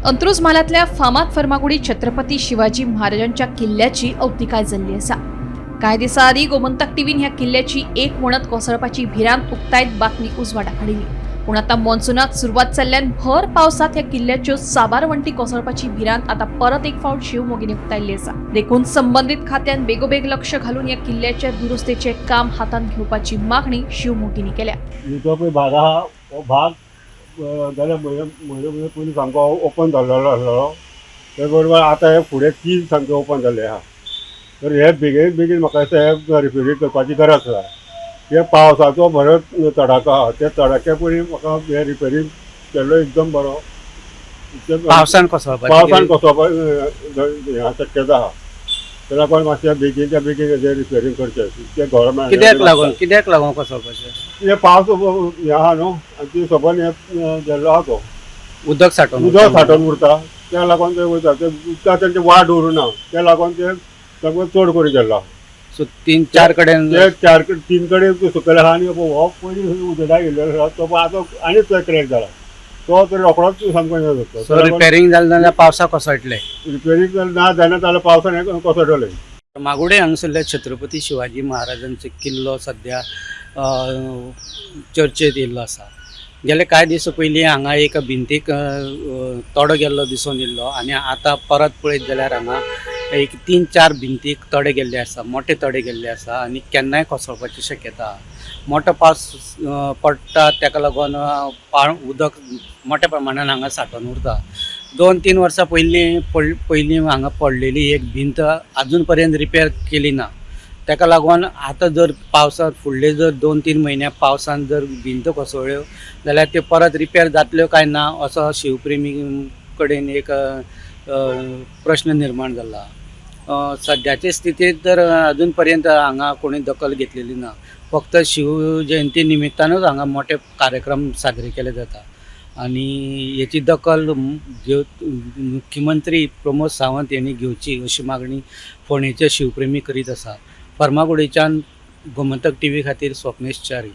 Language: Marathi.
अंत्रुज म्हालातल्या फामाद फर्मागुडी छत्रपती शिवाजी महाराजांच्या किल्ल्याची अवतिकाय जाल्ली आसा। कांय दिसां आदी गोमंतक टीव्हीन ह्या किल्ल्याची एक वणत कोसळपाची भिरांत उक्तायत बातमी उजवाडाक हाडिल्ली। पूण आतां मॉन्सूनाक सुरवात जाल्ल्यान भर पावसांत ह्या किल्ल्याच्यो साबार वण्टी कोसळपाची भिरांत आतां परत एक फावट शिवमोगीन उक्तायल्ली आसा। देखून संबंधीत खात्यान बेगोबेग लक्ष घालून ह्या किल्ल्याच्या दुरुस्तेचें काम हातांत घेवपाची मागणी शिवमोगींनी केल्या। जो पळय भाग आहा हो भाग जाल्यार म्हयनो पयलीं सामको ओपन जाल्लो आसलो। ते बरोबर आतां हे फुडें 3 सामके ओपन जाल्ले आहा। तर हे बेगीन बेगीन म्हाका दिसता हे रिपेरी करपाची गरज आसा। हे पावसाचो बरो तडाको आहा, त्या तडाक्या पयलीं म्हाका हे रिपेरी केल्लो एकदम बरो। पावसान कोसळपाची शक्यता आहा। त्या लागून मातशें बेगीनच्या बेगीन हेजें रिपेरींग करचें ते गव्हर्मेंट कित्याक लागून कोसळपाचें? हे पावस हे आहा न्हू आनी ती सबंद हे गेल्लो आहा तो उदक साठोवन उरता, त्या लागून ते वयता ते उदका तेंचे वाट उरूना, त्या लागून ते सगळें चड करून गेल्लो आहा। सो 3-4 कडेन ते 3 कडेन सकयल आहा आनी हो पयलीं उजडा गेल्लो आसा तो आतां आनीक क्रॅक जाला, तो तर रोखडोच सामको हे जाता। सो रिपेरींग जालें जाल्यार पावसाक कोसळटलें। रिपेरींग ना जालें जाल्यार पावसान हे कोसळटलें। मागुडे हांगसरल्या छत्रपती शिवाजी महाराजांचो किल्लो सद्या चर्चेत येयल्लो आसा। गेले कांय दीस पयलीं हांगा एक भिंतीक तडो गेल्लो दिसून येयल्लो आनी आतां परत पळयत जाल्यार हांगा एक 3-4 भिंतीक तडे गेल्ले आसा, मोठे तडे गेल्ले आसा आनी केन्नाय कोसळपाची शक्यता आहा। मोठो पावस पडटा तेका लागून उदक मोठ्या प्रमाणान हांगा सांठोवन उरता। 2-3 वर्सां पयलीं हांगा पडलेली एक भिंत अजून पर्यंत रिपेर केली ना। तेका लागून आतां जर पावसांत फुडले जर 2-3 म्हयने पावसान जर भिंत कोसळ्ळ्यो जाल्यार त्यो परत रिपेर जातल्यो काय ना असो शिवप्रेमी कडेन एक प्रश्न निर्माण जाला। सद्याचे स्थितीत तर अजून पर्यंत हांगा कोणी दखल घेतलेली ना। फक्त शिव जयंती निमित्तानूच हांगा मोठे कार्यक्रम साजरे केले जाता आनी हेची दखल मुख्यमंत्री प्रमोद सावंत यांनी घेवची अशी मागणी फोंडेचे शिवप्रेमी करीत आसा। फर्मागुडीच्यान गोमंतक टीव्ही खातीर स्वप्नेश च्यारी।